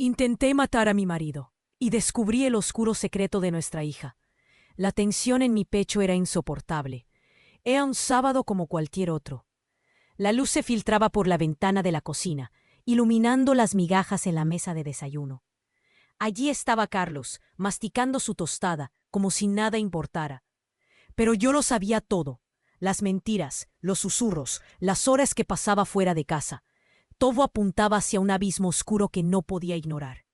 Intenté matar a mi marido y descubrí el oscuro secreto de nuestra hija. La tensión en mi pecho era insoportable. Era un sábado como cualquier otro. La luz se filtraba por la ventana de la cocina, iluminando las migajas en la mesa de desayuno. Allí estaba Carlos, masticando su tostada, como si nada importara. Pero yo lo sabía todo: las mentiras, los susurros, las horas que pasaba fuera de casa. Todo apuntaba hacia un abismo oscuro que no podía ignorar.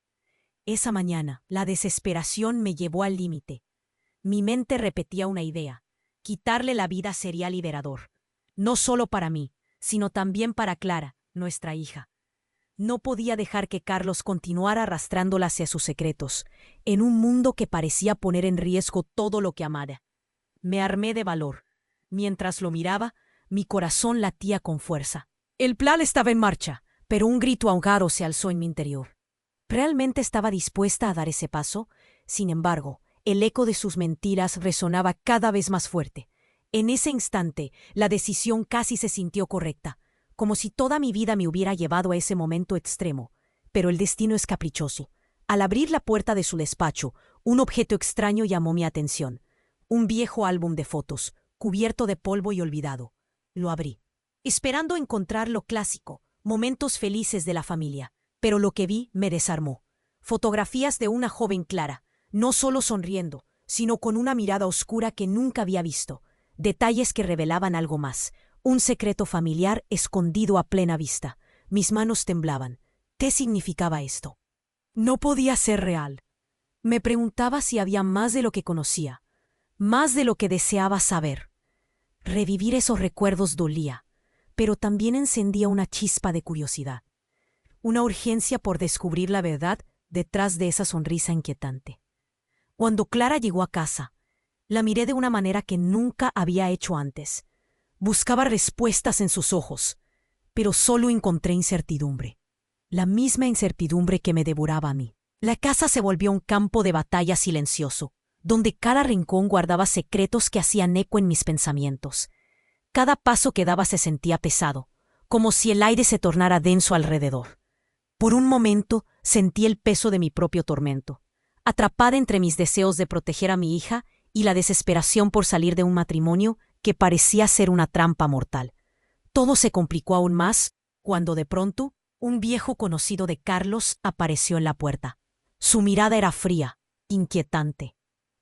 Esa mañana, la desesperación me llevó al límite. Mi mente repetía una idea: quitarle la vida sería liberador. No solo para mí, sino también para Clara, nuestra hija. No podía dejar que Carlos continuara arrastrándola hacia sus secretos, en un mundo que parecía poner en riesgo todo lo que amara. Me armé de valor. Mientras lo miraba, mi corazón latía con fuerza. El plan estaba en marcha, pero un grito ahogado se alzó en mi interior. ¿Realmente estaba dispuesta a dar ese paso? Sin embargo, el eco de sus mentiras resonaba cada vez más fuerte. En ese instante, la decisión casi se sintió correcta, como si toda mi vida me hubiera llevado a ese momento extremo. Pero el destino es caprichoso. Al abrir la puerta de su despacho, un objeto extraño llamó mi atención. Un viejo álbum de fotos, cubierto de polvo y olvidado. Lo abrí, esperando encontrar lo clásico: momentos felices de la familia. Pero lo que vi me desarmó. Fotografías de una joven Clara, no solo sonriendo, sino con una mirada oscura que nunca había visto. Detalles que revelaban algo más: un secreto familiar escondido a plena vista. Mis manos temblaban. ¿Qué significaba esto? No podía ser real. Me preguntaba si había más de lo que conocía, más de lo que deseaba saber. Revivir esos recuerdos dolía, pero también encendía una chispa de curiosidad, una urgencia por descubrir la verdad detrás de esa sonrisa inquietante. Cuando Clara llegó a casa, la miré de una manera que nunca había hecho antes. Buscaba respuestas en sus ojos, pero solo encontré incertidumbre. La misma incertidumbre que me devoraba a mí. La casa se volvió un campo de batalla silencioso, donde cada rincón guardaba secretos que hacían eco en mis pensamientos. Cada paso que daba se sentía pesado, como si el aire se tornara denso alrededor. Por un momento sentí el peso de mi propio tormento, atrapada entre mis deseos de proteger a mi hija y la desesperación por salir de un matrimonio que parecía ser una trampa mortal. Todo se complicó aún más cuando de pronto un viejo conocido de Carlos apareció en la puerta. Su mirada era fría, inquietante.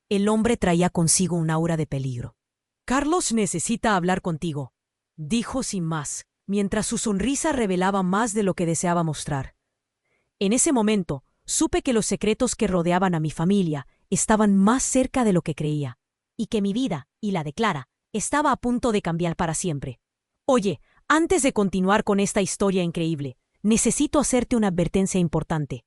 El hombre traía consigo un aura de peligro. «Carlos necesita hablar contigo», dijo sin más, mientras su sonrisa revelaba más de lo que deseaba mostrar. En ese momento, supe que los secretos que rodeaban a mi familia estaban más cerca de lo que creía, y que mi vida, y la de Clara, estaba a punto de cambiar para siempre. «Oye, antes de continuar con esta historia increíble, necesito hacerte una advertencia importante.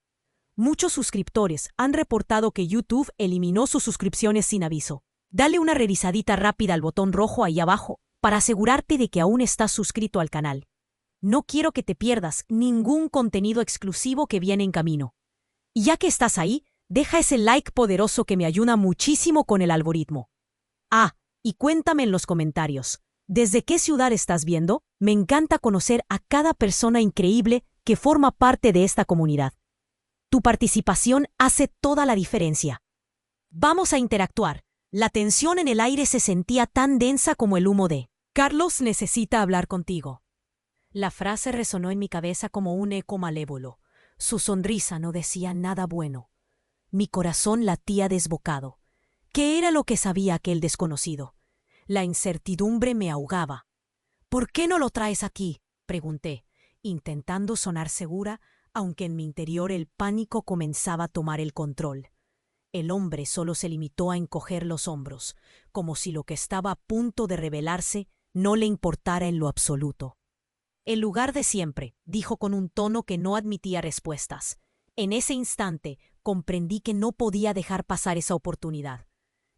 Muchos suscriptores han reportado que YouTube eliminó sus suscripciones sin aviso. Dale una revisadita rápida al botón rojo ahí abajo para asegurarte de que aún estás suscrito al canal. No quiero que te pierdas ningún contenido exclusivo que viene en camino. Y ya que estás ahí, deja ese like poderoso que me ayuda muchísimo con el algoritmo. Y cuéntame en los comentarios, ¿desde qué ciudad estás viendo? Me encanta conocer a cada persona increíble que forma parte de esta comunidad. Tu participación hace toda la diferencia. Vamos a interactuar. La tensión en el aire se sentía tan densa como el humo de «Carlos necesita hablar contigo». La frase resonó en mi cabeza como un eco malévolo. Su sonrisa no decía nada bueno. Mi corazón latía desbocado. ¿Qué era lo que sabía aquel desconocido? La incertidumbre me ahogaba. «¿Por qué no lo traes aquí?», pregunté, intentando sonar segura, aunque en mi interior el pánico comenzaba a tomar el control. El hombre solo se limitó a encoger los hombros, como si lo que estaba a punto de revelarse no le importara en lo absoluto. «El lugar de siempre», dijo con un tono que no admitía respuestas. En ese instante comprendí que no podía dejar pasar esa oportunidad.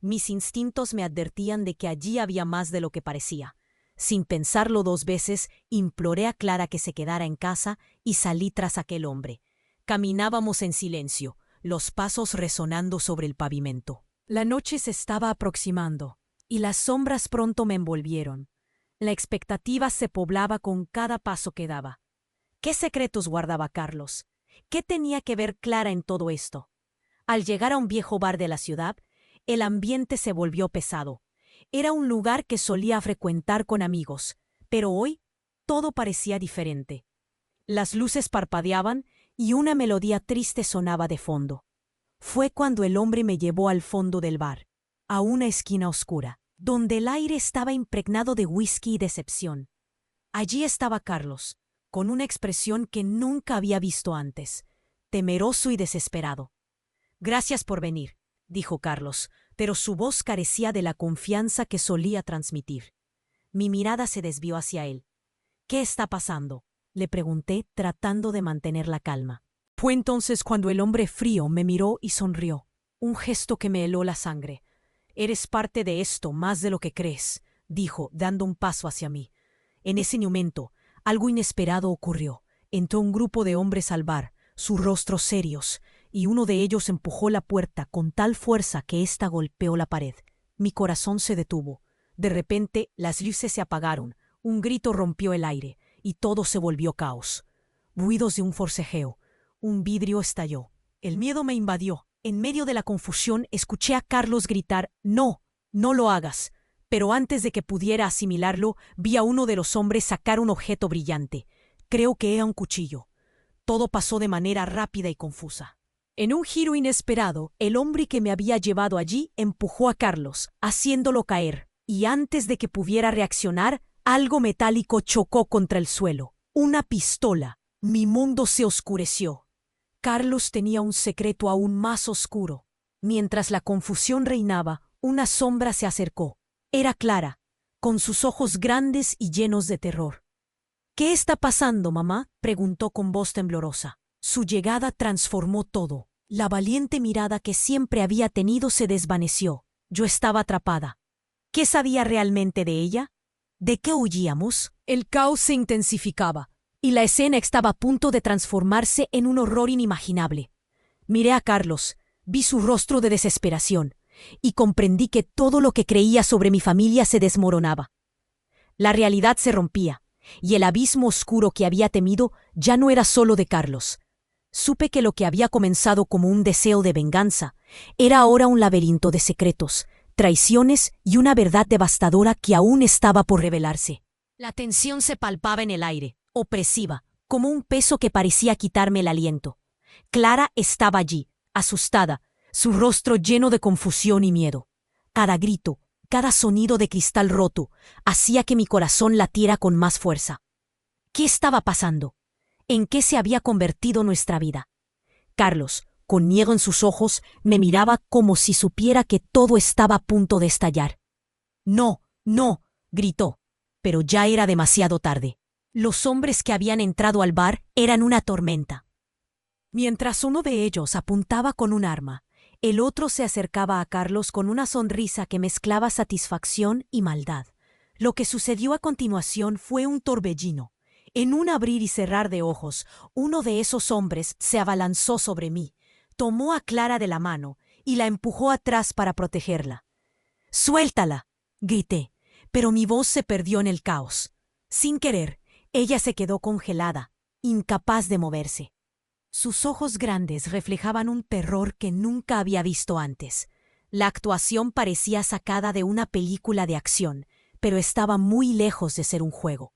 Mis instintos me advertían de que allí había más de lo que parecía. Sin pensarlo dos veces, imploré a Clara que se quedara en casa y salí tras aquel hombre. Caminábamos en silencio, los pasos resonando sobre el pavimento. La noche se estaba aproximando, y las sombras pronto me envolvieron. La expectativa se poblaba con cada paso que daba. ¿Qué secretos guardaba Carlos? ¿Qué tenía que ver Clara en todo esto? Al llegar a un viejo bar de la ciudad, el ambiente se volvió pesado. Era un lugar que solía frecuentar con amigos, pero hoy todo parecía diferente. Las luces parpadeaban y una melodía triste sonaba de fondo. Fue cuando el hombre me llevó al fondo del bar, a una esquina oscura, donde el aire estaba impregnado de whisky y decepción. Allí estaba Carlos, con una expresión que nunca había visto antes, temeroso y desesperado. «Gracias por venir», dijo Carlos, pero su voz carecía de la confianza que solía transmitir. Mi mirada se desvió hacia él. «¿Qué está pasando?», le pregunté, tratando de mantener la calma. Fue entonces cuando el hombre frío me miró y sonrió, un gesto que me heló la sangre. «Eres parte de esto más de lo que crees», dijo, dando un paso hacia mí. En ese momento, algo inesperado ocurrió. Entró un grupo de hombres al bar, sus rostros serios, y uno de ellos empujó la puerta con tal fuerza que ésta golpeó la pared. Mi corazón se detuvo. De repente, las luces se apagaron, un grito rompió el aire, y todo se volvió caos. Ruidos de un forcejeo. Un vidrio estalló. El miedo me invadió. En medio de la confusión escuché a Carlos gritar: «No, no lo hagas». Pero antes de que pudiera asimilarlo, vi a uno de los hombres sacar un objeto brillante. Creo que era un cuchillo. Todo pasó de manera rápida y confusa. En un giro inesperado, el hombre que me había llevado allí empujó a Carlos, haciéndolo caer, y antes de que pudiera reaccionar, algo metálico chocó contra el suelo. Una pistola. Mi mundo se oscureció. Carlos tenía un secreto aún más oscuro. Mientras la confusión reinaba, una sombra se acercó. Era Clara, con sus ojos grandes y llenos de terror. «¿Qué está pasando, mamá?», preguntó con voz temblorosa. Su llegada transformó todo. La valiente mirada que siempre había tenido se desvaneció. Yo estaba atrapada. ¿Qué sabía realmente de ella? ¿De qué huíamos? El caos se intensificaba, y la escena estaba a punto de transformarse en un horror inimaginable. Miré a Carlos, vi su rostro de desesperación, y comprendí que todo lo que creía sobre mi familia se desmoronaba. La realidad se rompía, y el abismo oscuro que había temido ya no era solo de Carlos. Supe que lo que había comenzado como un deseo de venganza era ahora un laberinto de secretos, traiciones y una verdad devastadora que aún estaba por revelarse. La tensión se palpaba en el aire, opresiva, como un peso que parecía quitarme el aliento. Clara estaba allí, asustada, su rostro lleno de confusión y miedo. Cada grito, cada sonido de cristal roto, hacía que mi corazón latiera con más fuerza. ¿Qué estaba pasando? ¿En qué se había convertido nuestra vida? Carlos, con miedo en sus ojos, me miraba como si supiera que todo estaba a punto de estallar. «No, no», gritó, pero ya era demasiado tarde. Los hombres que habían entrado al bar eran una tormenta. Mientras uno de ellos apuntaba con un arma, el otro se acercaba a Carlos con una sonrisa que mezclaba satisfacción y maldad. Lo que sucedió a continuación fue un torbellino. En un abrir y cerrar de ojos, uno de esos hombres se abalanzó sobre mí, tomó a Clara de la mano y la empujó atrás para protegerla. «¡Suéltala!», grité, pero mi voz se perdió en el caos. Sin querer, ella se quedó congelada, incapaz de moverse. Sus ojos grandes reflejaban un terror que nunca había visto antes. La actuación parecía sacada de una película de acción, pero estaba muy lejos de ser un juego.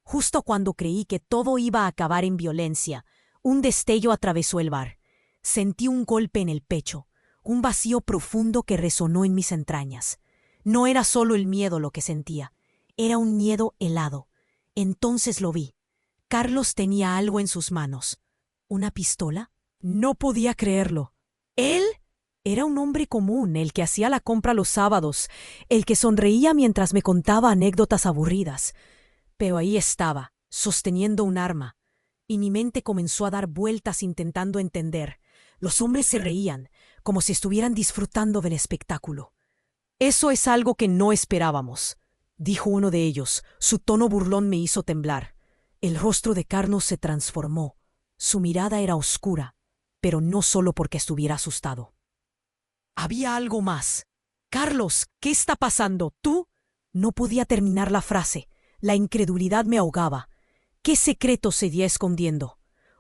Justo cuando creí que todo iba a acabar en violencia, un destello atravesó el bar. Sentí un golpe en el pecho, un vacío profundo que resonó en mis entrañas. No era solo el miedo lo que sentía, era un miedo helado. Entonces lo vi. Carlos tenía algo en sus manos. ¿Una pistola? No podía creerlo. ¿Él? Era un hombre común, el que hacía la compra los sábados, el que sonreía mientras me contaba anécdotas aburridas. Pero ahí estaba, sosteniendo un arma, y mi mente comenzó a dar vueltas intentando entender. Los hombres se reían, como si estuvieran disfrutando del espectáculo. «Eso es algo que no esperábamos», dijo uno de ellos. Su tono burlón me hizo temblar. El rostro de Carlos se transformó. Su mirada era oscura, pero no solo porque estuviera asustado. Había algo más. «Carlos, ¿qué está pasando? ¿Tú?» No podía terminar la frase. La incredulidad me ahogaba. ¿Qué secreto seguía escondiendo?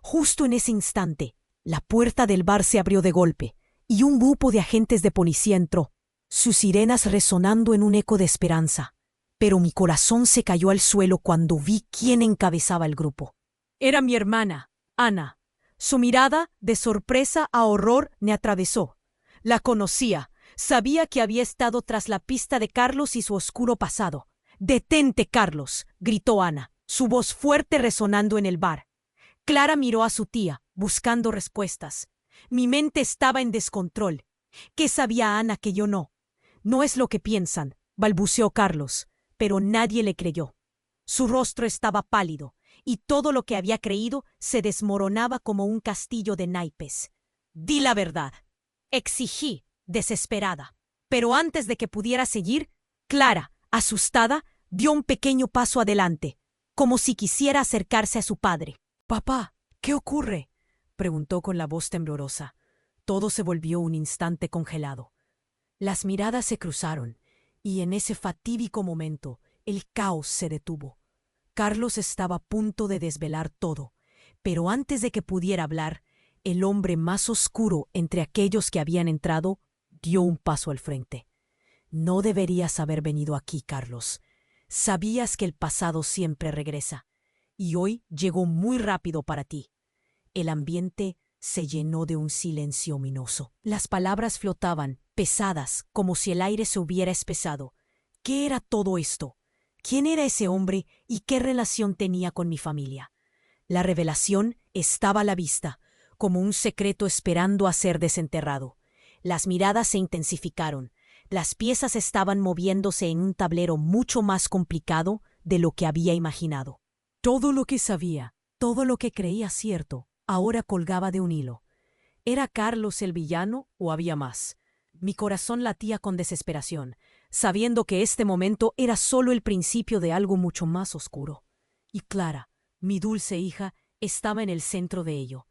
Justo en ese instante, la puerta del bar se abrió de golpe y un grupo de agentes de policía entró, sus sirenas resonando en un eco de esperanza. Pero mi corazón se cayó al suelo cuando vi quién encabezaba el grupo. Era mi hermana, Ana. Su mirada, de sorpresa a horror, me atravesó. La conocía. Sabía que había estado tras la pista de Carlos y su oscuro pasado. «¡Detente, Carlos!», gritó Ana, su voz fuerte resonando en el bar. Clara miró a su tía, buscando respuestas. Mi mente estaba en descontrol. ¿Qué sabía Ana que yo no? «No es lo que piensan», balbuceó Carlos, pero nadie le creyó. Su rostro estaba pálido, y todo lo que había creído se desmoronaba como un castillo de naipes. «Di la verdad», exigí, desesperada. Pero antes de que pudiera seguir, Clara, asustada, dio un pequeño paso adelante, como si quisiera acercarse a su padre. «Papá, ¿qué ocurre?», preguntó con la voz temblorosa. Todo se volvió un instante congelado. Las miradas se cruzaron, y en ese fatídico momento el caos se detuvo. Carlos estaba a punto de desvelar todo, pero antes de que pudiera hablar, el hombre más oscuro entre aquellos que habían entrado dio un paso al frente. «No deberías haber venido aquí, Carlos. Sabías que el pasado siempre regresa, y hoy llegó muy rápido para ti». El ambiente se llenó de un silencio ominoso. Las palabras flotaban, pesadas, como si el aire se hubiera espesado. ¿Qué era todo esto? ¿Quién era ese hombre y qué relación tenía con mi familia? La revelación estaba a la vista, como un secreto esperando a ser desenterrado. Las miradas se intensificaron. Las piezas estaban moviéndose en un tablero mucho más complicado de lo que había imaginado. Todo lo que sabía, todo lo que creía cierto, ahora colgaba de un hilo. ¿Era Carlos el villano o había más? Mi corazón latía con desesperación, sabiendo que este momento era solo el principio de algo mucho más oscuro. Y Clara, mi dulce hija, estaba en el centro de ello.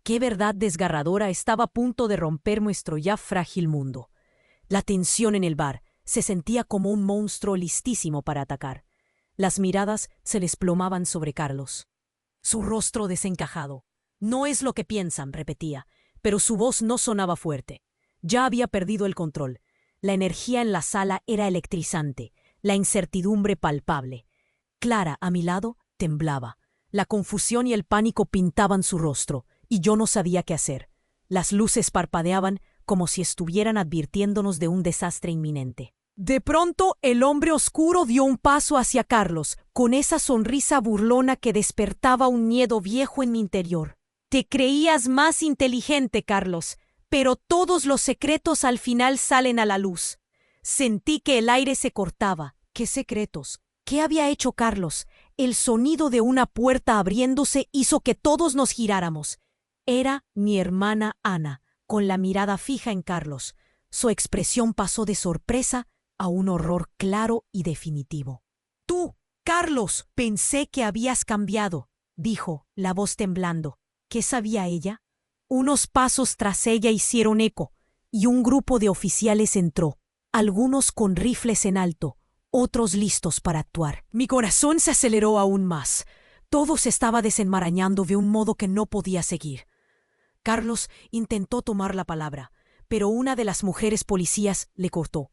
Qué verdad desgarradora estaba a punto de romper nuestro ya frágil mundo. La tensión en el bar se sentía como un monstruo listísimo para atacar. Las miradas se desplomaban sobre Carlos. Su rostro desencajado. «No es lo que piensan», repetía, pero su voz no sonaba fuerte. Ya había perdido el control. La energía en la sala era electrizante, la incertidumbre palpable. Clara, a mi lado, temblaba. La confusión y el pánico pintaban su rostro, y yo no sabía qué hacer. Las luces parpadeaban como si estuvieran advirtiéndonos de un desastre inminente. De pronto, el hombre oscuro dio un paso hacia Carlos, con esa sonrisa burlona que despertaba un miedo viejo en mi interior. «Te creías más inteligente, Carlos, pero todos los secretos al final salen a la luz». Sentí que el aire se cortaba. ¿Qué secretos? ¿Qué había hecho Carlos? El sonido de una puerta abriéndose hizo que todos nos giráramos. Era mi hermana Ana, con la mirada fija en Carlos. Su expresión pasó de sorpresa a un horror claro y definitivo. «Tú, Carlos, pensé que habías cambiado», dijo, la voz temblando. ¿Qué sabía ella? Unos pasos tras ella hicieron eco, y un grupo de oficiales entró, algunos con rifles en alto, otros listos para actuar. Mi corazón se aceleró aún más. Todo se estaba desenmarañando de un modo que no podía seguir. Carlos intentó tomar la palabra, pero una de las mujeres policías le cortó.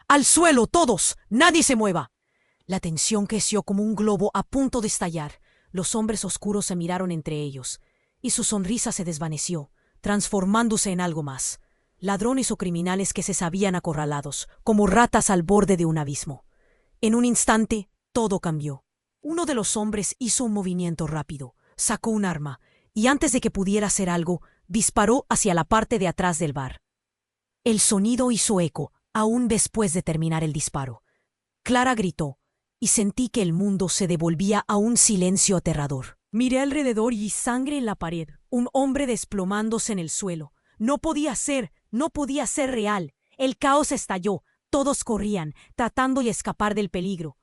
«¡Al suelo, todos! ¡Nadie se mueva!». La tensión creció como un globo a punto de estallar. Los hombres oscuros se miraron entre ellos, y su sonrisa se desvaneció, transformándose en algo más. Ladrones o criminales que se sabían acorralados, como ratas al borde de un abismo. En un instante, todo cambió. Uno de los hombres hizo un movimiento rápido, sacó un arma, y antes de que pudiera hacer algo, disparó hacia la parte de atrás del bar. El sonido hizo eco, aún después de terminar el disparo. Clara gritó, y sentí que el mundo se devolvía a un silencio aterrador. Miré alrededor y sangre en la pared, un hombre desplomándose en el suelo. No podía ser real. El caos estalló, todos corrían, tratando de escapar del peligro.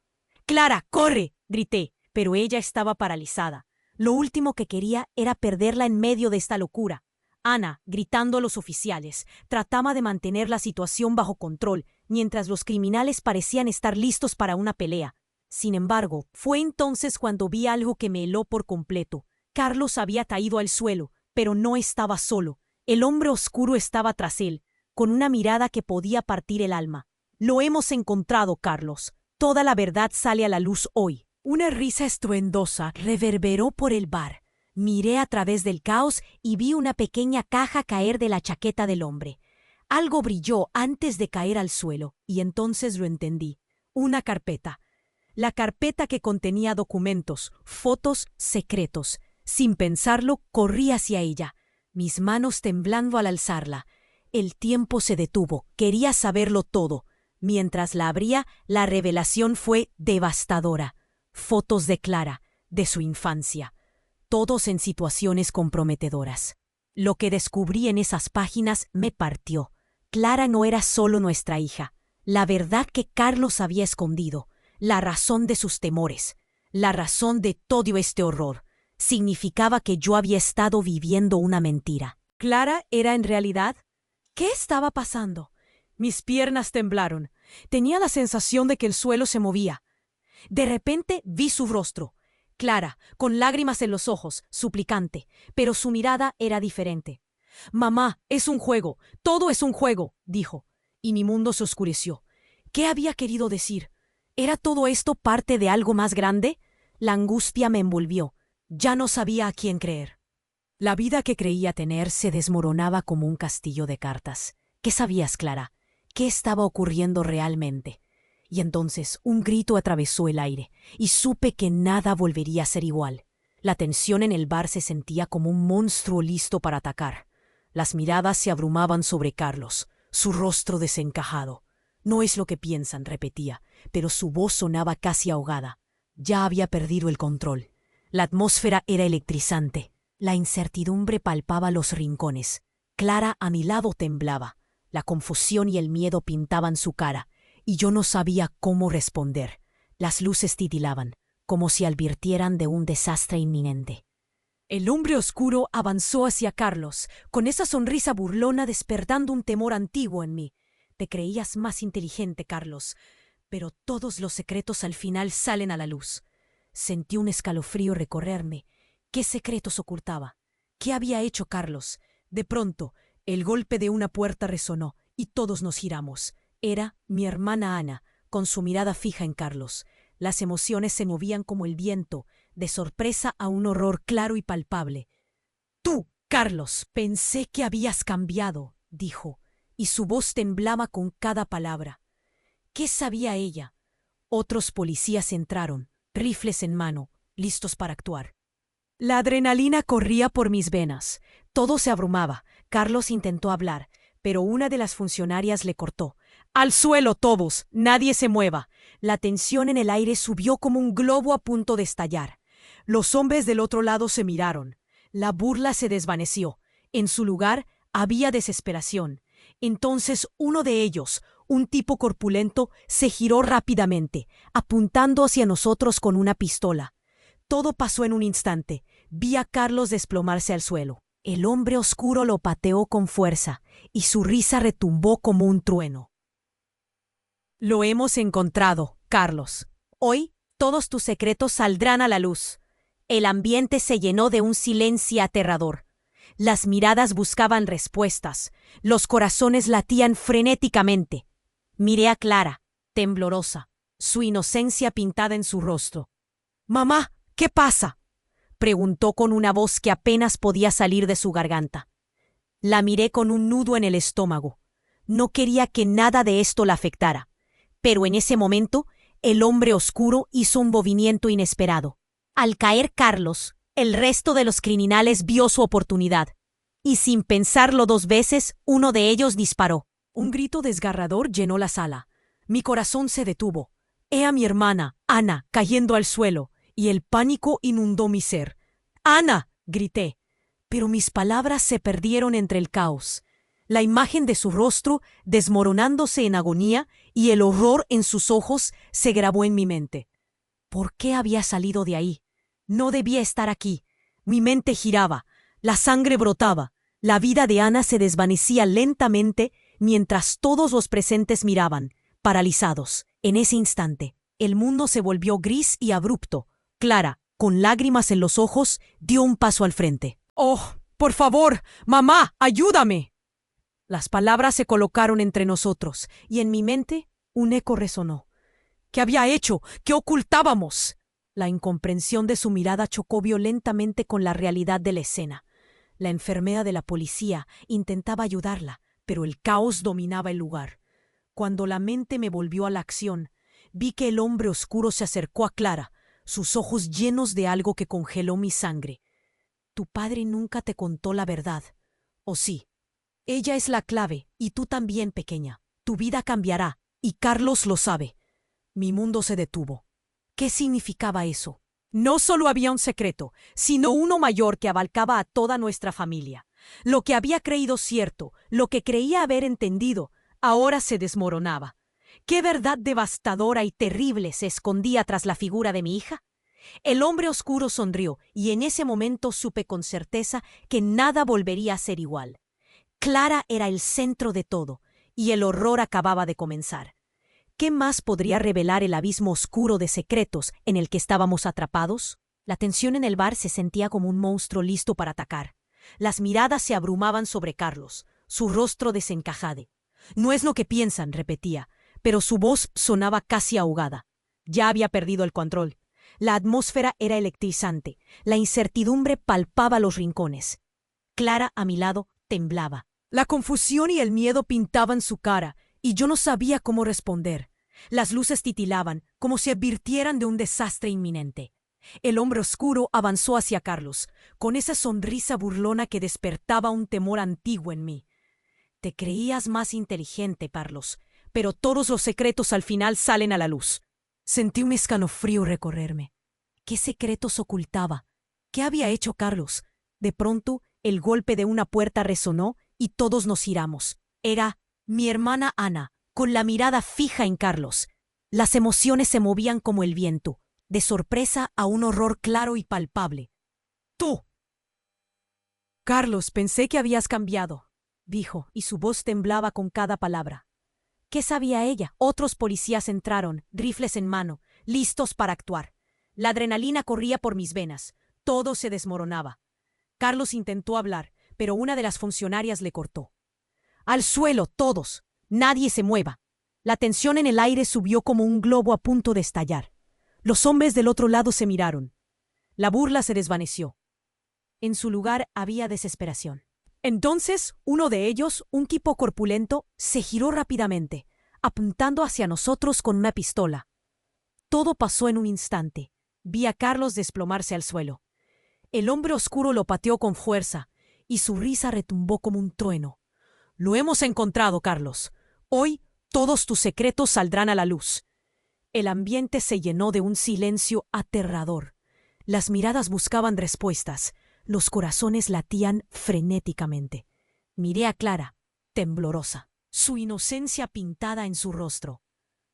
«¡Clara, corre!», grité, pero ella estaba paralizada. Lo último que quería era perderla en medio de esta locura. Ana, gritando a los oficiales, trataba de mantener la situación bajo control, mientras los criminales parecían estar listos para una pelea. Sin embargo, fue entonces cuando vi algo que me heló por completo. Carlos había caído al suelo, pero no estaba solo. El hombre oscuro estaba tras él, con una mirada que podía partir el alma. Lo hemos encontrado, Carlos. Toda la verdad sale a la luz hoy. Una risa estruendosa reverberó por el bar. Miré a través del caos y vi una pequeña caja caer de la chaqueta del hombre. Algo brilló antes de caer al suelo, y entonces lo entendí. Una carpeta. La carpeta que contenía documentos, fotos, secretos. Sin pensarlo, corrí hacia ella, mis manos temblando al alzarla. El tiempo se detuvo, quería saberlo todo. Mientras la abría, la revelación fue devastadora. Fotos de Clara, de su infancia, todos en situaciones comprometedoras. Lo que descubrí en esas páginas me partió. Clara no era solo nuestra hija, la verdad que Carlos había escondido, la razón de sus temores, la razón de todo este horror. Significaba que yo había estado viviendo una mentira. ¿Clara era en realidad? ¿Qué estaba pasando? Mis piernas temblaron. Tenía la sensación de que el suelo se movía. De repente vi su rostro. Clara, con lágrimas en los ojos, suplicante, pero su mirada era diferente. «Mamá, es un juego, todo es un juego», dijo, y mi mundo se oscureció. ¿Qué había querido decir? ¿Era todo esto parte de algo más grande? La angustia me envolvió. Ya no sabía a quién creer. La vida que creía tener se desmoronaba como un castillo de cartas. ¿Qué sabías, Clara? ¿Qué estaba ocurriendo realmente? Y entonces un grito atravesó el aire, y supe que nada volvería a ser igual. La tensión en el bar se sentía como un monstruo listo para atacar. Las miradas se abrumaban sobre Carlos, su rostro desencajado. «No es lo que piensan», repetía, pero su voz sonaba casi ahogada. Ya había perdido el control. La atmósfera era electrizante. La incertidumbre palpaba los rincones. Clara a mi lado temblaba. La confusión y el miedo pintaban su cara, y yo no sabía cómo responder. Las luces titilaban, como si advirtieran de un desastre inminente. El hombre oscuro avanzó hacia Carlos, con esa sonrisa burlona despertando un temor antiguo en mí. Te creías más inteligente, Carlos, pero todos los secretos al final salen a la luz. Sentí un escalofrío recorrerme. ¿Qué secretos ocultaba? ¿Qué había hecho Carlos? De pronto, el golpe de una puerta resonó y todos nos giramos. Era mi hermana Ana, con su mirada fija en Carlos. Las emociones se movían como el viento, de sorpresa a un horror claro y palpable. «Tú, Carlos, pensé que habías cambiado», dijo, y su voz temblaba con cada palabra. ¿Qué sabía ella? Otros policías entraron, rifles en mano, listos para actuar. La adrenalina corría por mis venas. Todo se abrumaba. Carlos intentó hablar, pero una de las funcionarias le cortó. «Al suelo todos, nadie se mueva». La tensión en el aire subió como un globo a punto de estallar. Los hombres del otro lado se miraron. La burla se desvaneció. En su lugar había desesperación. Entonces uno de ellos, un tipo corpulento, se giró rápidamente, apuntando hacia nosotros con una pistola. Todo pasó en un instante. Vi a Carlos desplomarse al suelo. El hombre oscuro lo pateó con fuerza, y su risa retumbó como un trueno. «Lo hemos encontrado, Carlos. Hoy todos tus secretos saldrán a la luz». El ambiente se llenó de un silencio aterrador. Las miradas buscaban respuestas. Los corazones latían frenéticamente. Miré a Clara, temblorosa, su inocencia pintada en su rostro. «Mamá, ¿qué pasa?», preguntó con una voz que apenas podía salir de su garganta. La miré con un nudo en el estómago. No quería que nada de esto la afectara. Pero en ese momento, el hombre oscuro hizo un movimiento inesperado. Al caer Carlos, el resto de los criminales vio su oportunidad. Y sin pensarlo dos veces, uno de ellos disparó. Un grito desgarrador llenó la sala. Mi corazón se detuvo. He a mi hermana, Ana, cayendo al suelo, y el pánico inundó mi ser. «¡Ana!», grité. Pero mis palabras se perdieron entre el caos. La imagen de su rostro desmoronándose en agonía y el horror en sus ojos se grabó en mi mente. ¿Por qué había salido de ahí? No debía estar aquí. Mi mente giraba, la sangre brotaba, la vida de Ana se desvanecía lentamente mientras todos los presentes miraban, paralizados. En ese instante, el mundo se volvió gris y abrupto. Clara, con lágrimas en los ojos, dio un paso al frente. ¡Oh, por favor! ¡Mamá, ayúdame! Las palabras se colocaron entre nosotros, y en mi mente un eco resonó. ¿Qué había hecho? ¿Qué ocultábamos? La incomprensión de su mirada chocó violentamente con la realidad de la escena. La enfermera de la policía intentaba ayudarla, pero el caos dominaba el lugar. Cuando la mente me volvió a la acción, vi que el hombre oscuro se acercó a Clara, sus ojos llenos de algo que congeló mi sangre. Tu padre nunca te contó la verdad. ¿O sí? Ella es la clave, y tú también, pequeña. Tu vida cambiará, y Carlos lo sabe. Mi mundo se detuvo. ¿Qué significaba eso? No solo había un secreto, sino uno mayor que abarcaba a toda nuestra familia. Lo que había creído cierto, lo que creía haber entendido, ahora se desmoronaba. ¿Qué verdad devastadora y terrible se escondía tras la figura de mi hija? El hombre oscuro sonrió, y en ese momento supe con certeza que nada volvería a ser igual. Clara era el centro de todo, y el horror acababa de comenzar. ¿Qué más podría revelar el abismo oscuro de secretos en el que estábamos atrapados? La tensión en el bar se sentía como un monstruo listo para atacar. Las miradas se abrumaban sobre Carlos, su rostro desencajado. No es lo que piensan, repetía, pero su voz sonaba casi ahogada. Ya había perdido el control. La atmósfera era electrizante. La incertidumbre palpaba los rincones. Clara, a mi lado, temblaba. La confusión y el miedo pintaban su cara, y yo no sabía cómo responder. Las luces titilaban, como si advirtieran de un desastre inminente. El hombre oscuro avanzó hacia Carlos, con esa sonrisa burlona que despertaba un temor antiguo en mí. Te creías más inteligente, Carlos, pero todos los secretos al final salen a la luz. Sentí un escalofrío recorrerme. ¿Qué secretos ocultaba? ¿Qué había hecho Carlos? De pronto, el golpe de una puerta resonó y todos nos giramos. Era mi hermana Ana, con la mirada fija en Carlos. Las emociones se movían como el viento, de sorpresa a un horror claro y palpable. ¡Tú! Carlos, pensé que habías cambiado, dijo, y su voz temblaba con cada palabra. ¿Qué sabía ella? Otros policías entraron, rifles en mano, listos para actuar. La adrenalina corría por mis venas. Todo se desmoronaba. Carlos intentó hablar, pero una de las funcionarias le cortó. ¡Al suelo, todos! ¡Nadie se mueva! La tensión en el aire subió como un globo a punto de estallar. Los hombres del otro lado se miraron. La burla se desvaneció. En su lugar había desesperación. Entonces, uno de ellos, un tipo corpulento, se giró rápidamente, apuntando hacia nosotros con una pistola. Todo pasó en un instante. Vi a Carlos desplomarse al suelo. El hombre oscuro lo pateó con fuerza, y su risa retumbó como un trueno. Lo hemos encontrado, Carlos. Hoy todos tus secretos saldrán a la luz. El ambiente se llenó de un silencio aterrador. Las miradas buscaban respuestas. Los corazones latían frenéticamente. Miré a Clara, temblorosa, su inocencia pintada en su rostro.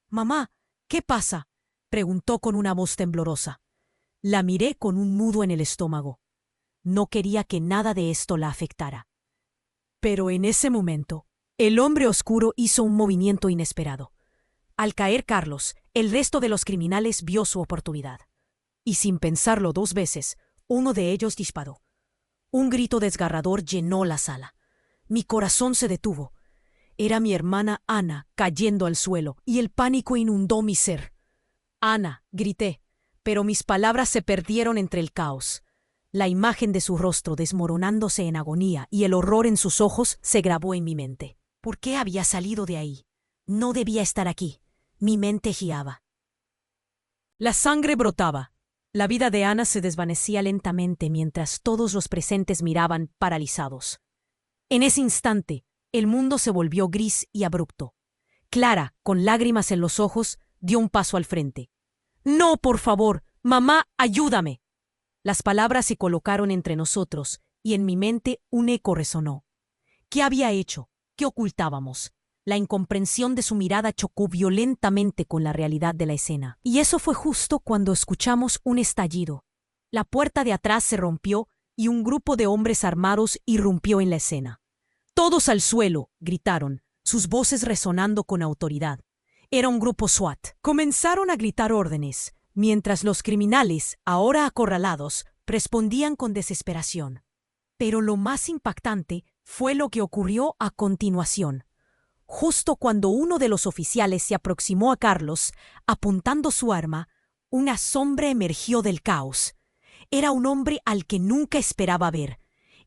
«Mamá, ¿qué pasa?», preguntó con una voz temblorosa. La miré con un nudo en el estómago. No quería que nada de esto la afectara. Pero en ese momento, el hombre oscuro hizo un movimiento inesperado. Al caer Carlos, el resto de los criminales vio su oportunidad. Y sin pensarlo dos veces, uno de ellos disparó. Un grito desgarrador llenó la sala. Mi corazón se detuvo. Era mi hermana Ana cayendo al suelo, y el pánico inundó mi ser. «Ana», grité, pero mis palabras se perdieron entre el caos. La imagen de su rostro desmoronándose en agonía y el horror en sus ojos se grabó en mi mente. ¿Por qué había salido de ahí? No debía estar aquí. Mi mente giaba. La sangre brotaba. La vida de Ana se desvanecía lentamente mientras todos los presentes miraban paralizados. En ese instante, el mundo se volvió gris y abrupto. Clara, con lágrimas en los ojos, dio un paso al frente. «No, por favor, mamá, ayúdame». Las palabras se colocaron entre nosotros y en mi mente un eco resonó. ¿Qué había hecho? ¿Qué ocultábamos? La incomprensión de su mirada chocó violentamente con la realidad de la escena. Y eso fue justo cuando escuchamos un estallido. La puerta de atrás se rompió y un grupo de hombres armados irrumpió en la escena. «¡Todos al suelo!», gritaron, sus voces resonando con autoridad. Era un grupo SWAT. Comenzaron a gritar órdenes. mientras los criminales, ahora acorralados, respondían con desesperación. Pero lo más impactante fue lo que ocurrió a continuación. Justo cuando uno de los oficiales se aproximó a Carlos, apuntando su arma, una sombra emergió del caos. Era un hombre al que nunca esperaba ver.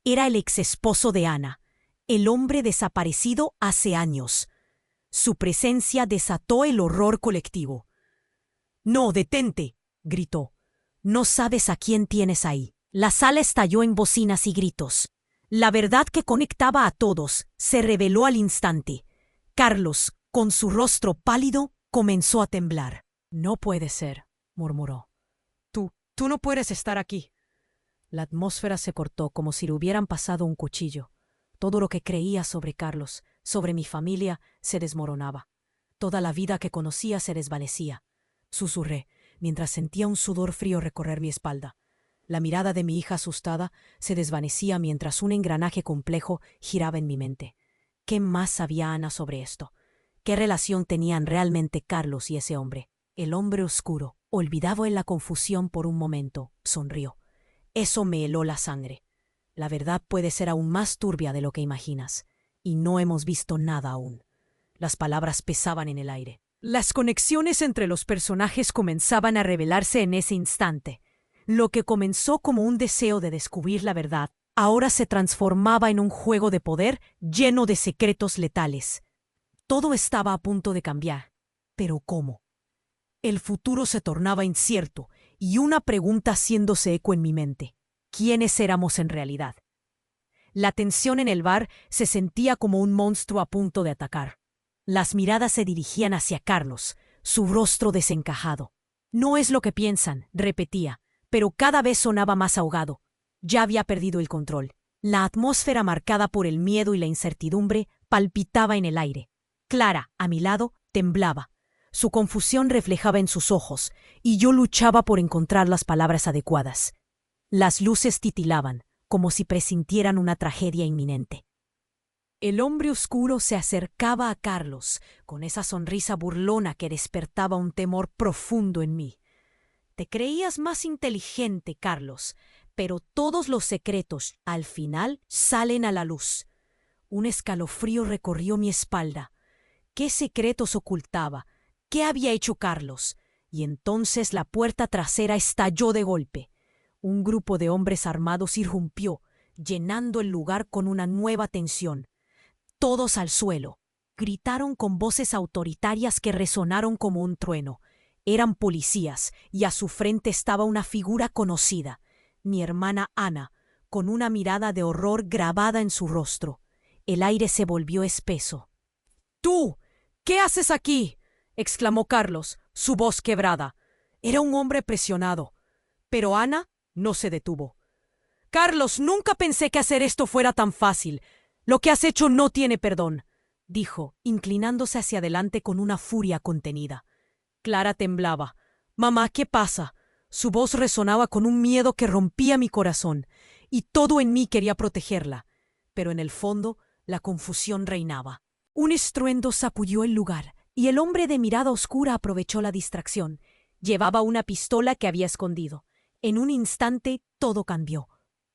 Era el exesposo de Ana, el hombre desaparecido hace años. Su presencia desató el horror colectivo. «¡No, detente!», gritó. «No sabes a quién tienes ahí». La sala estalló en bocinas y gritos. La verdad que conectaba a todos se reveló al instante. Carlos, con su rostro pálido, comenzó a temblar. «No puede ser», murmuró. Tú no puedes estar aquí». La atmósfera se cortó como si le hubieran pasado un cuchillo. Todo lo que creía sobre Carlos, sobre mi familia, se desmoronaba. Toda la vida que conocía se desvanecía. Susurré, mientras sentía un sudor frío recorrer mi espalda. La mirada de mi hija asustada se desvanecía mientras un engranaje complejo giraba en mi mente. ¿Qué más sabía Ana sobre esto? ¿Qué relación tenían realmente Carlos y ese hombre? El hombre oscuro, olvidado en la confusión por un momento, sonrió. Eso me heló la sangre. La verdad puede ser aún más turbia de lo que imaginas, y no hemos visto nada aún. Las palabras pesaban en el aire. Las conexiones entre los personajes comenzaban a revelarse en ese instante. Lo que comenzó como un deseo de descubrir la verdad, ahora se transformaba en un juego de poder lleno de secretos letales. Todo estaba a punto de cambiar. ¿Pero cómo? El futuro se tornaba incierto, y una pregunta haciéndose eco en mi mente. ¿Quiénes éramos en realidad? La tensión en el bar se sentía como un monstruo a punto de atacar. Las miradas se dirigían hacia Carlos, su rostro desencajado. «No es lo que piensan», repetía, pero cada vez sonaba más ahogado. Ya había perdido el control. La atmósfera marcada por el miedo y la incertidumbre palpitaba en el aire. Clara, a mi lado, temblaba. Su confusión reflejaba en sus ojos, y yo luchaba por encontrar las palabras adecuadas. Las luces titilaban, como si presintieran una tragedia inminente. El hombre oscuro se acercaba a Carlos, con esa sonrisa burlona que despertaba un temor profundo en mí. «Te creías más inteligente, Carlos, pero todos los secretos, al final, salen a la luz». Un escalofrío recorrió mi espalda. ¿Qué secretos ocultaba? ¿Qué había hecho Carlos? Y entonces la puerta trasera estalló de golpe. Un grupo de hombres armados irrumpió, llenando el lugar con una nueva tensión. «Todos al suelo», gritaron con voces autoritarias que resonaron como un trueno. Eran policías, y a su frente estaba una figura conocida, mi hermana Ana, con una mirada de horror grabada en su rostro. El aire se volvió espeso. «¡Tú! ¿Qué haces aquí?», exclamó Carlos, su voz quebrada. Era un hombre presionado. Pero Ana no se detuvo. «Carlos, nunca pensé que hacer esto fuera tan fácil. Lo que has hecho no tiene perdón», dijo, inclinándose hacia adelante con una furia contenida. Clara temblaba. «Mamá, ¿qué pasa?». Su voz resonaba con un miedo que rompía mi corazón, y todo en mí quería protegerla. Pero en el fondo, la confusión reinaba. Un estruendo sacudió el lugar, y el hombre de mirada oscura aprovechó la distracción. Llevaba una pistola que había escondido. En un instante, todo cambió.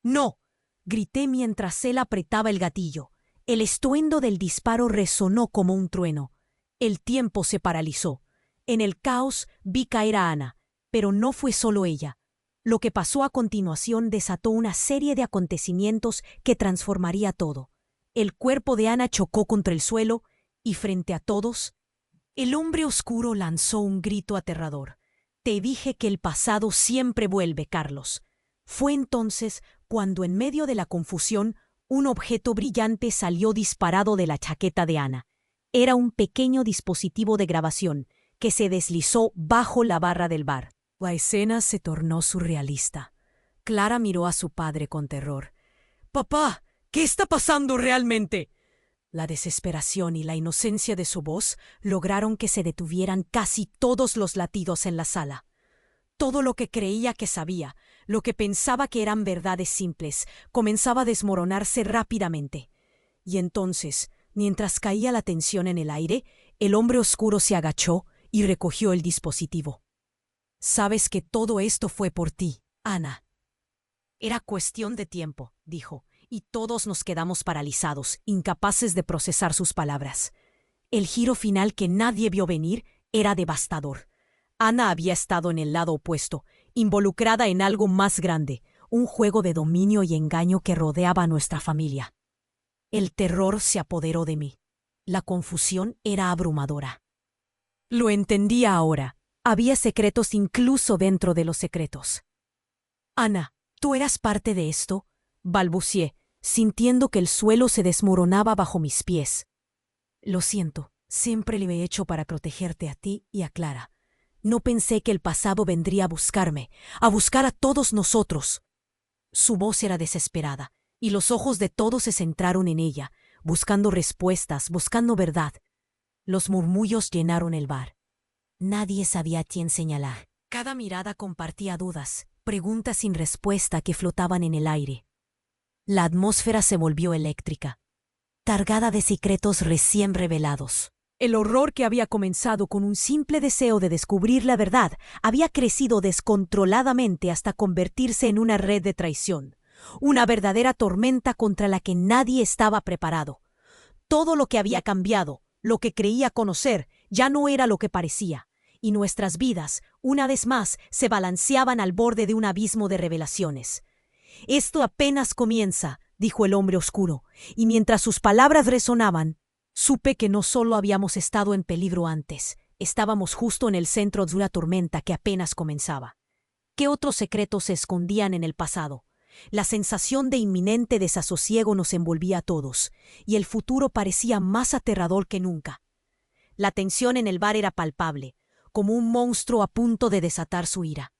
«¡No!», grité mientras él apretaba el gatillo. El estruendo del disparo resonó como un trueno. El tiempo se paralizó. En el caos vi caer a Ana, pero no fue solo ella. Lo que pasó a continuación desató una serie de acontecimientos que transformaría todo. El cuerpo de Ana chocó contra el suelo y frente a todos, el hombre oscuro lanzó un grito aterrador. «Te dije que el pasado siempre vuelve, Carlos». Fue entonces cuando en medio de la confusión un objeto brillante salió disparado de la chaqueta de Ana. Era un pequeño dispositivo de grabación que se deslizó bajo la barra del bar. La escena se tornó surrealista. Clara miró a su padre con terror. «Papá, ¿qué está pasando realmente?». La desesperación y la inocencia de su voz lograron que se detuvieran casi todos los latidos en la sala. Todo lo que creía que sabía, lo que pensaba que eran verdades simples, comenzaba a desmoronarse rápidamente. Y entonces, mientras caía la tensión en el aire, el hombre oscuro se agachó y recogió el dispositivo. Sabes que todo esto fue por ti, Ana. Era cuestión de tiempo, dijo, y todos nos quedamos paralizados, incapaces de procesar sus palabras. El giro final que nadie vio venir era devastador. Ana había estado en el lado opuesto, involucrada en algo más grande, un juego de dominio y engaño que rodeaba a nuestra familia. El terror se apoderó de mí. La confusión era abrumadora. Lo entendía ahora. Había secretos incluso dentro de los secretos. Ana, ¿tú eras parte de esto? Balbucié, sintiendo que el suelo se desmoronaba bajo mis pies. Lo siento, siempre lo he hecho para protegerte a ti y a Clara. No pensé que el pasado vendría a buscar a todos nosotros. Su voz era desesperada, y los ojos de todos se centraron en ella, buscando respuestas, buscando verdad. Los murmullos llenaron el bar. Nadie sabía a quién señalar. Cada mirada compartía dudas, preguntas sin respuesta que flotaban en el aire. La atmósfera se volvió eléctrica, cargada de secretos recién revelados. El horror que había comenzado con un simple deseo de descubrir la verdad había crecido descontroladamente hasta convertirse en una red de traición, una verdadera tormenta contra la que nadie estaba preparado. Todo lo que había cambiado, lo que creía conocer, ya no era lo que parecía, y nuestras vidas, una vez más, se balanceaban al borde de un abismo de revelaciones. «Esto apenas comienza», dijo el hombre oscuro, y mientras sus palabras resonaban, supe que no solo habíamos estado en peligro antes, estábamos justo en el centro de una tormenta que apenas comenzaba. ¿Qué otros secretos se escondían en el pasado? La sensación de inminente desasosiego nos envolvía a todos, y el futuro parecía más aterrador que nunca. La tensión en el bar era palpable, como un monstruo a punto de desatar su ira.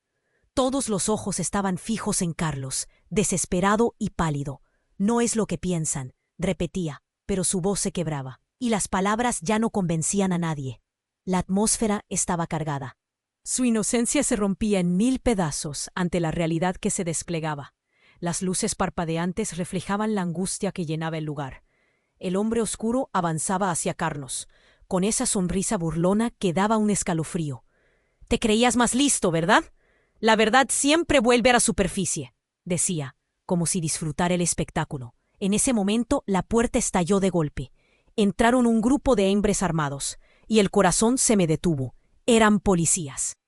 Todos los ojos estaban fijos en Carlos, desesperado y pálido. «No es lo que piensan», repetía, pero su voz se quebraba, y las palabras ya no convencían a nadie. La atmósfera estaba cargada. Su inocencia se rompía en 1000 pedazos ante la realidad que se desplegaba. Las luces parpadeantes reflejaban la angustia que llenaba el lugar. El hombre oscuro avanzaba hacia Carlos, con esa sonrisa burlona que daba un escalofrío. «Te creías más listo, ¿verdad? La verdad siempre vuelve a la superficie», decía, como si disfrutara el espectáculo. En ese momento la puerta estalló de golpe. Entraron un grupo de hombres armados, y el corazón se me detuvo. Eran policías.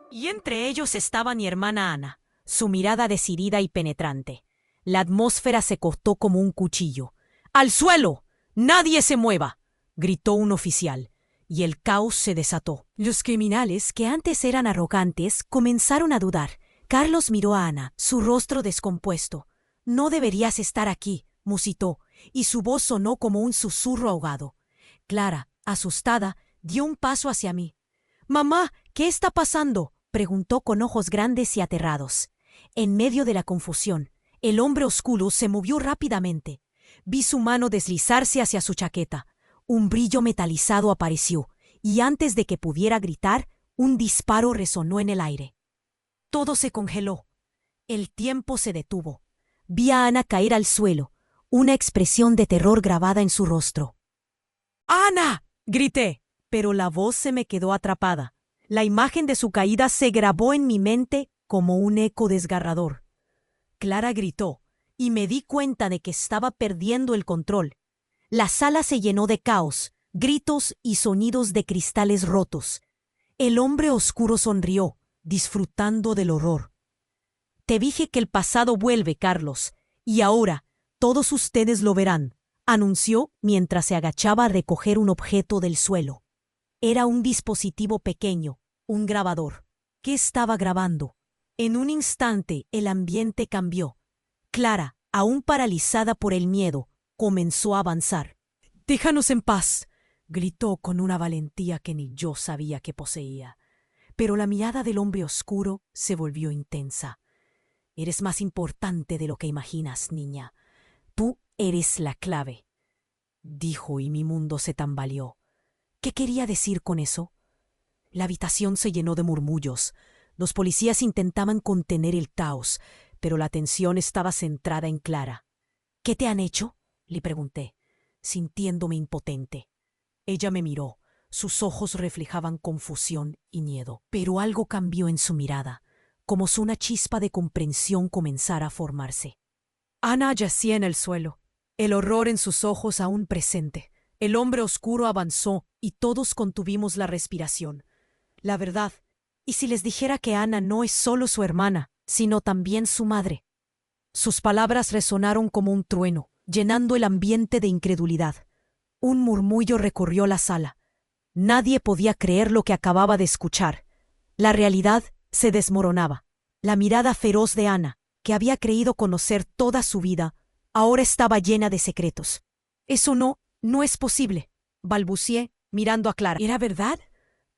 Y entre ellos estaba mi hermana Ana, su mirada decidida y penetrante. La atmósfera se cortó como un cuchillo. «¡Al suelo! ¡Nadie se mueva!», gritó un oficial, y el caos se desató. Los criminales, que antes eran arrogantes, comenzaron a dudar. Carlos miró a Ana, su rostro descompuesto. «No deberías estar aquí», musitó, y su voz sonó como un susurro ahogado. Clara, asustada, dio un paso hacia mí. «Mamá, ¿qué está pasando?», preguntó con ojos grandes y aterrados. En medio de la confusión, el hombre oscuro se movió rápidamente. Vi su mano deslizarse hacia su chaqueta. Un brillo metalizado apareció, y antes de que pudiera gritar, un disparo resonó en el aire. Todo se congeló. El tiempo se detuvo. Vi a Ana caer al suelo, una expresión de terror grabada en su rostro. «¡Ana!», grité, pero la voz se me quedó atrapada. La imagen de su caída se grabó en mi mente como un eco desgarrador. Clara gritó, y me di cuenta de que estaba perdiendo el control. La sala se llenó de caos, gritos y sonidos de cristales rotos. El hombre oscuro sonrió, disfrutando del horror. «Te dije que el pasado vuelve, Carlos, y ahora todos ustedes lo verán», anunció mientras se agachaba a recoger un objeto del suelo. Era un dispositivo pequeño, un grabador. ¿Qué estaba grabando? En un instante el ambiente cambió. Clara, aún paralizada por el miedo, comenzó a avanzar. «Déjanos en paz», gritó con una valentía que ni yo sabía que poseía. Pero la mirada del hombre oscuro se volvió intensa. «Eres más importante de lo que imaginas, niña. Tú eres la clave», dijo, y mi mundo se tambaleó. ¿Qué quería decir con eso? La habitación se llenó de murmullos. Los policías intentaban contener el caos, pero la atención estaba centrada en Clara. «¿Qué te han hecho?», le pregunté, sintiéndome impotente. Ella me miró. Sus ojos reflejaban confusión y miedo, pero algo cambió en su mirada, como si una chispa de comprensión comenzara a formarse. Ana yacía en el suelo, el horror en sus ojos aún presente. El hombre oscuro avanzó y todos contuvimos la respiración. La verdad, ¿y si les dijera que Ana no es solo su hermana, sino también su madre? Sus palabras resonaron como un trueno, llenando el ambiente de incredulidad. Un murmullo recorrió la sala. Nadie podía creer lo que acababa de escuchar. La realidad se desmoronaba. La mirada feroz de Ana, que había creído conocer toda su vida, ahora estaba llena de secretos. Eso no es posible, balbucié, mirando a Clara. ¿Era verdad?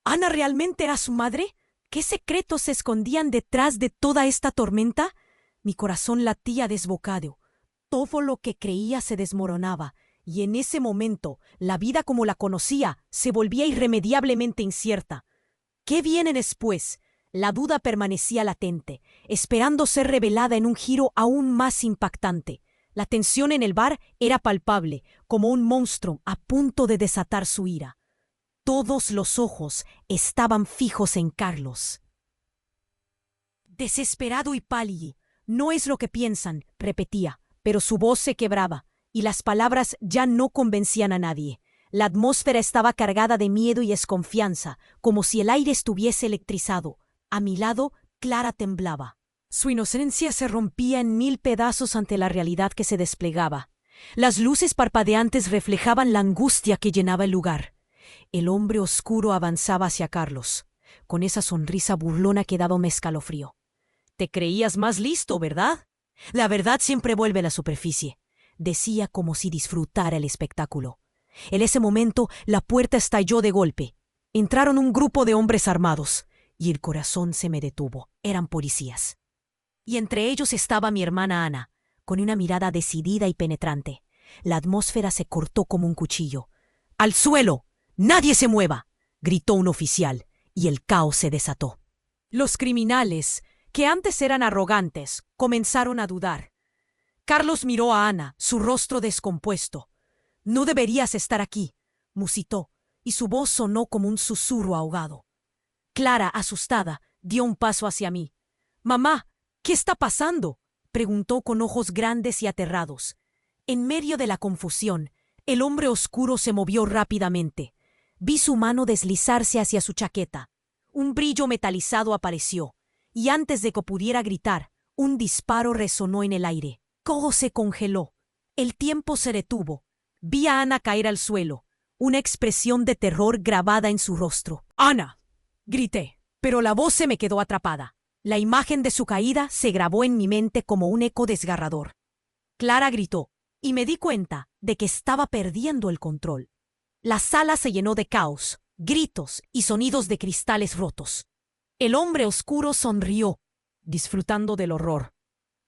¿Ana realmente era su madre? ¿Qué secretos se escondían detrás de toda esta tormenta? Mi corazón latía desbocado. Todo lo que creía se desmoronaba, y en ese momento la vida como la conocía se volvía irremediablemente incierta. ¿Qué viene después? La duda permanecía latente, esperando ser revelada en un giro aún más impactante. La tensión en el bar era palpable, como un monstruo a punto de desatar su ira. Todos los ojos estaban fijos en Carlos. Desesperado y pálido. No es lo que piensan, repetía, pero su voz se quebraba, y las palabras ya no convencían a nadie. La atmósfera estaba cargada de miedo y desconfianza, como si el aire estuviese electrizado. A mi lado, Clara temblaba. Su inocencia se rompía en mil pedazos ante la realidad que se desplegaba. Las luces parpadeantes reflejaban la angustia que llenaba el lugar. El hombre oscuro avanzaba hacia Carlos. Con esa sonrisa burlona que daba un escalofrío. «Te creías más listo, ¿verdad? La verdad siempre vuelve a la superficie», decía como si disfrutara el espectáculo. En ese momento, la puerta estalló de golpe. Entraron un grupo de hombres armados, y el corazón se me detuvo. Eran policías. Y entre ellos estaba mi hermana Ana, con una mirada decidida y penetrante. La atmósfera se cortó como un cuchillo. «¡Al suelo! ¡Nadie se mueva!», gritó un oficial, y el caos se desató. Los criminales, que antes eran arrogantes, comenzaron a dudar. Carlos miró a Ana, su rostro descompuesto. «No deberías estar aquí», musitó, y su voz sonó como un susurro ahogado. Clara, asustada, dio un paso hacia mí. «Mamá, ¿qué está pasando?», preguntó con ojos grandes y aterrados. En medio de la confusión, el hombre oscuro se movió rápidamente. Vi su mano deslizarse hacia su chaqueta. Un brillo metalizado apareció, y antes de que pudiera gritar, un disparo resonó en el aire. Todo se congeló. El tiempo se detuvo. Vi a Ana caer al suelo, una expresión de terror grabada en su rostro. «¡Ana!», grité, pero la voz se me quedó atrapada. La imagen de su caída se grabó en mi mente como un eco desgarrador. Clara gritó, y me di cuenta de que estaba perdiendo el control. La sala se llenó de caos, gritos y sonidos de cristales rotos. El hombre oscuro sonrió, disfrutando del horror.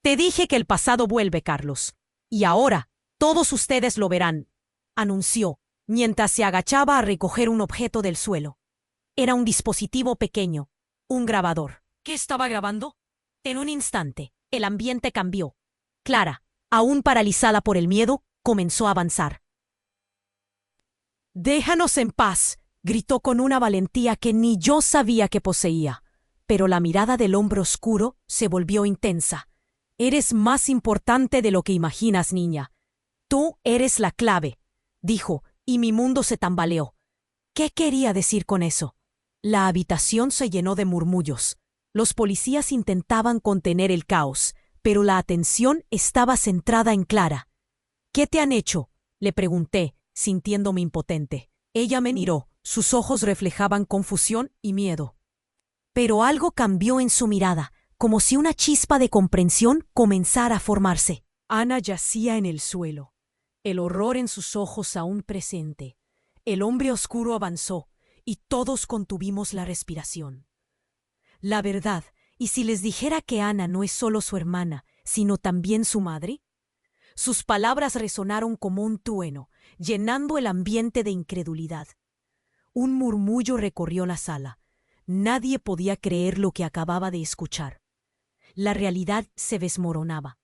«Te dije que el pasado vuelve, Carlos. Y ahora todos ustedes lo verán», anunció, mientras se agachaba a recoger un objeto del suelo. Era un dispositivo pequeño, un grabador. ¿Qué estaba grabando? En un instante, el ambiente cambió. Clara, aún paralizada por el miedo, comenzó a avanzar. «Déjanos en paz», gritó con una valentía que ni yo sabía que poseía. Pero la mirada del hombre oscuro se volvió intensa. «Eres más importante de lo que imaginas, niña. Tú eres la clave», dijo, y mi mundo se tambaleó. ¿Qué quería decir con eso? La habitación se llenó de murmullos. Los policías intentaban contener el caos, pero la atención estaba centrada en Clara. «¿Qué te han hecho?», le pregunté, sintiéndome impotente. Ella me miró, sus ojos reflejaban confusión y miedo. Pero algo cambió en su mirada, como si una chispa de comprensión comenzara a formarse. Ana yacía en el suelo, el horror en sus ojos aún presente. El hombre oscuro avanzó, y todos contuvimos la respiración. La verdad, ¿y si les dijera que Ana no es solo su hermana, sino también su madre? Sus palabras resonaron como un trueno, llenando el ambiente de incredulidad. Un murmullo recorrió la sala. Nadie podía creer lo que acababa de escuchar. La realidad se desmoronaba.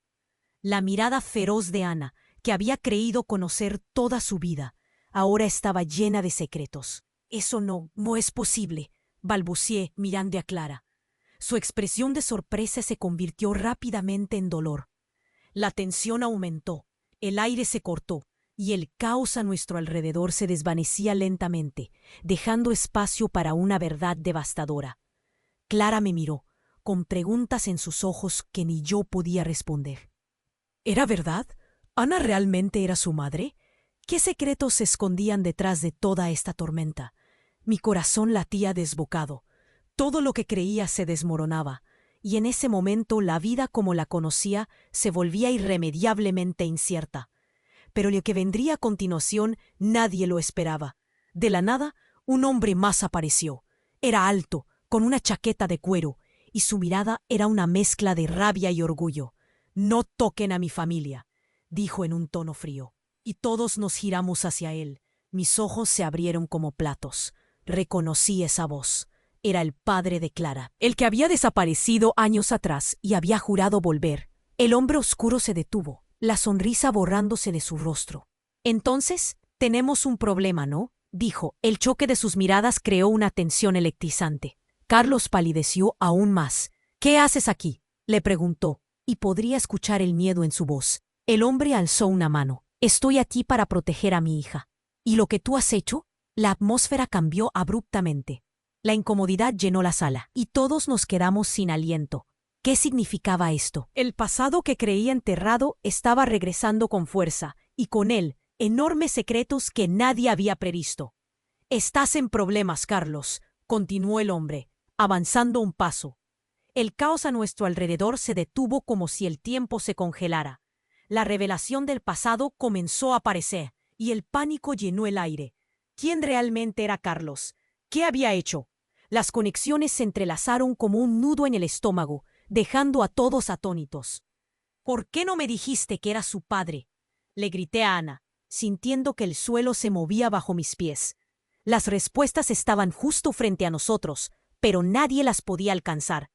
La mirada feroz de Ana, que había creído conocer toda su vida, ahora estaba llena de secretos. Eso no es posible, balbuceé mirando a Clara. Su expresión de sorpresa se convirtió rápidamente en dolor. La tensión aumentó, el aire se cortó, y el caos a nuestro alrededor se desvanecía lentamente, dejando espacio para una verdad devastadora. Clara me miró, con preguntas en sus ojos que ni yo podía responder. ¿Era verdad? ¿Ana realmente era su madre? ¿Qué secretos se escondían detrás de toda esta tormenta? Mi corazón latía desbocado. Todo lo que creía se desmoronaba, y en ese momento la vida como la conocía se volvía irremediablemente incierta. Pero lo que vendría a continuación nadie lo esperaba. De la nada, un hombre más apareció. Era alto, con una chaqueta de cuero, y su mirada era una mezcla de rabia y orgullo. «No toquen a mi familia», dijo en un tono frío. Y todos nos giramos hacia él. Mis ojos se abrieron como platos. Reconocí esa voz. Era el padre de Clara, el que había desaparecido años atrás y había jurado volver. El hombre oscuro se detuvo, la sonrisa borrándose de su rostro. «Entonces, tenemos un problema, ¿no?», dijo. El choque de sus miradas creó una tensión electrizante. Carlos palideció aún más. «¿Qué haces aquí?», le preguntó, y podría escuchar el miedo en su voz. El hombre alzó una mano. «Estoy aquí para proteger a mi hija». «¿Y lo que tú has hecho?». La atmósfera cambió abruptamente. La incomodidad llenó la sala, y todos nos quedamos sin aliento. ¿Qué significaba esto? El pasado que creía enterrado estaba regresando con fuerza, y con él, enormes secretos que nadie había previsto. «Estás en problemas, Carlos», continuó el hombre, avanzando un paso. El caos a nuestro alrededor se detuvo como si el tiempo se congelara. La revelación del pasado comenzó a aparecer, y el pánico llenó el aire. ¿Quién realmente era Carlos? ¿Qué había hecho? Las conexiones se entrelazaron como un nudo en el estómago, dejando a todos atónitos. «¿Por qué no me dijiste que era su padre?», le grité a Ana, sintiendo que el suelo se movía bajo mis pies. Las respuestas estaban justo frente a nosotros, pero nadie las podía alcanzar.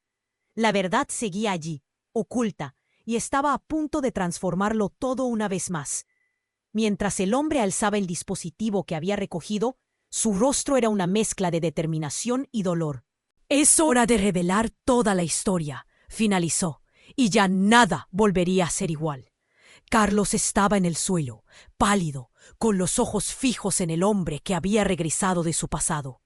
La verdad seguía allí, oculta, y estaba a punto de transformarlo todo una vez más. Mientras el hombre alzaba el dispositivo que había recogido, su rostro era una mezcla de determinación y dolor. «Es hora de revelar toda la historia», finalizó, «y ya nada volvería a ser igual». Carlos estaba en el suelo, pálido, con los ojos fijos en el hombre que había regresado de su pasado.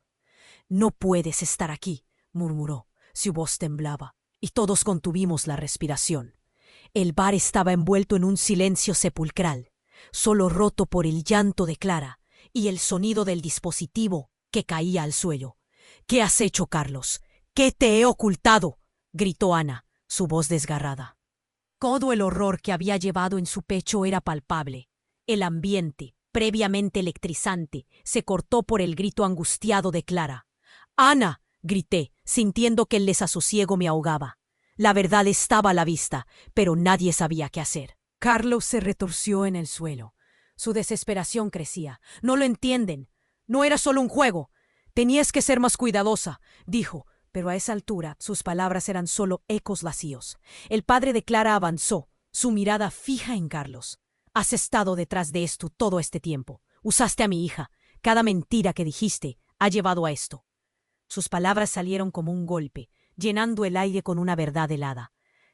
«No puedes estar aquí», murmuró. Su voz temblaba, y todos contuvimos la respiración. El bar estaba envuelto en un silencio sepulcral, solo roto por el llanto de Clara y el sonido del dispositivo que caía al suelo. «¿Qué has hecho, Carlos? ¿Qué te he ocultado?», gritó Ana, su voz desgarrada. Todo el horror que había llevado en su pecho era palpable. El ambiente, previamente electrizante, se cortó por el grito angustiado de Clara. «¡Ana!», grité, sintiendo que el desasosiego me ahogaba. La verdad estaba a la vista, pero nadie sabía qué hacer. Carlos se retorció en el suelo. Su desesperación crecía. «No lo entienden. No era solo un juego. Tenías que ser más cuidadosa», dijo, pero a esa altura sus palabras eran solo ecos vacíos. El padre de Clara avanzó, su mirada fija en Carlos. «Has estado detrás de esto todo este tiempo. Usaste a mi hija. Cada mentira que dijiste ha llevado a esto». Sus palabras salieron como un golpe, llenando el aire con una verdad helada.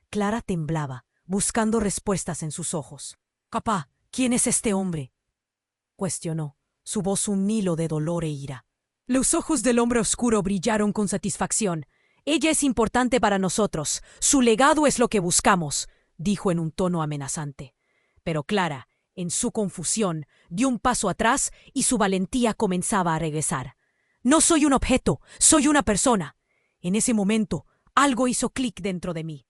Clara temblaba, buscando respuestas en sus ojos. «Papá, ¿quién es este hombre?», cuestionó, su voz un hilo de dolor e ira. Los ojos del hombre oscuro brillaron con satisfacción. «Ella es importante para nosotros. Su legado es lo que buscamos», dijo en un tono amenazante. Pero Clara, en su confusión, dio un paso atrás y su valentía comenzaba a regresar. «No soy un objeto, soy una persona». En ese momento, algo hizo clic dentro de mí.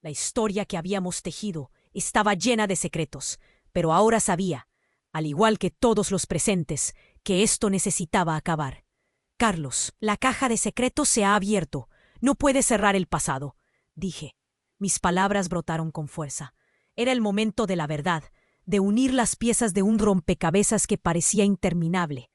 La historia que habíamos tejido estaba llena de secretos, pero ahora sabía, al igual que todos los presentes, que esto necesitaba acabar. «Carlos, la caja de secretos se ha abierto. No puedes cerrar el pasado», dije. Mis palabras brotaron con fuerza. Era el momento de la verdad, de unir las piezas de un rompecabezas que parecía interminable.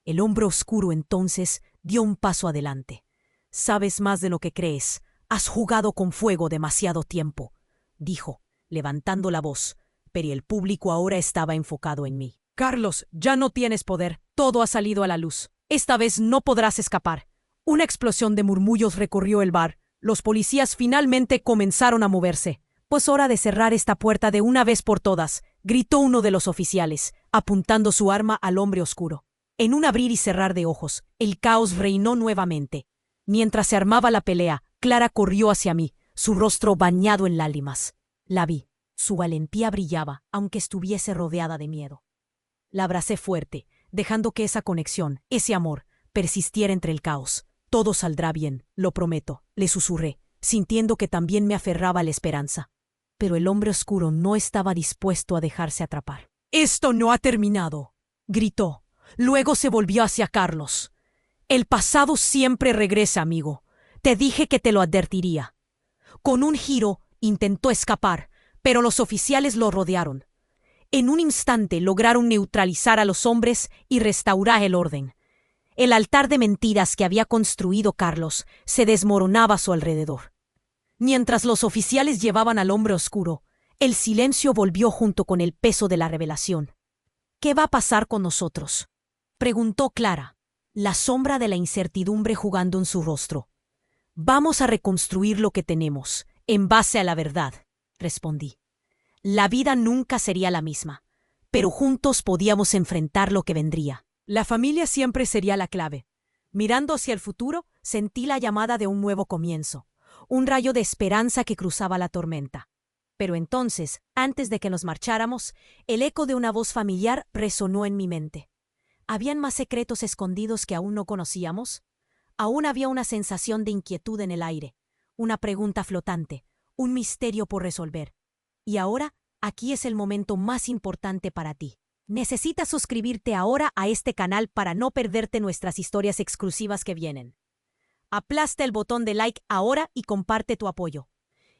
El hombre oscuro entonces dio un paso adelante. «Sabes más de lo que crees. Has jugado con fuego demasiado tiempo», dijo, levantando la voz, pero el público ahora estaba enfocado en mí. «Carlos, ya no tienes poder. Todo ha salido a la luz. Esta vez no podrás escapar. Una explosión de murmullos recorrió el bar. Los policías finalmente comenzaron a moverse. Pues hora de cerrar esta puerta de una vez por todas, gritó uno de los oficiales, apuntando su arma al hombre oscuro. En un abrir y cerrar de ojos, el caos reinó nuevamente. Mientras se armaba la pelea, Clara corrió hacia mí, su rostro bañado en lágrimas. La vi. Su valentía brillaba, aunque estuviese rodeada de miedo. La abracé fuerte, dejando que esa conexión, ese amor, persistiera entre el caos. Todo saldrá bien, lo prometo, le susurré, sintiendo que también me aferraba a la esperanza. Pero el hombre oscuro no estaba dispuesto a dejarse atrapar. «¡Esto no ha terminado!», gritó. Luego se volvió hacia Carlos. «El pasado siempre regresa, amigo. Te dije que te lo advertiría». Con un giro, intentó escapar, pero los oficiales lo rodearon. En un instante lograron neutralizar a los hombres y restaurar el orden. El altar de mentiras que había construido Carlos se desmoronaba a su alrededor. Mientras los oficiales llevaban al hombre oscuro, el silencio volvió junto con el peso de la revelación. «¿Qué va a pasar con nosotros?», preguntó Clara, la sombra de la incertidumbre jugando en su rostro. «Vamos a reconstruir lo que tenemos, en base a la verdad», respondí. La vida nunca sería la misma, pero juntos podíamos enfrentar lo que vendría. La familia siempre sería la clave. Mirando hacia el futuro, sentí la llamada de un nuevo comienzo, un rayo de esperanza que cruzaba la tormenta. Pero entonces, antes de que nos marcháramos, el eco de una voz familiar resonó en mi mente. ¿Habían más secretos escondidos que aún no conocíamos? Aún había una sensación de inquietud en el aire, una pregunta flotante, un misterio por resolver. Y ahora, aquí es el momento más importante para ti. Necesitas suscribirte ahora a este canal para no perderte nuestras historias exclusivas que vienen. Aplasta el botón de like ahora y comparte tu apoyo.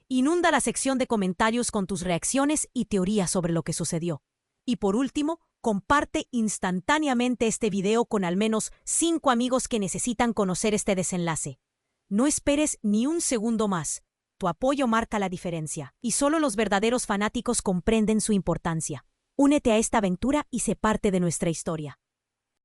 Inunda la sección de comentarios con tus reacciones y teorías sobre lo que sucedió. Y por último, comparte instantáneamente este video con al menos 5 amigos que necesitan conocer este desenlace. No esperes ni un segundo más. Tu apoyo marca la diferencia, y solo los verdaderos fanáticos comprenden su importancia. Únete a esta aventura y sé parte de nuestra historia.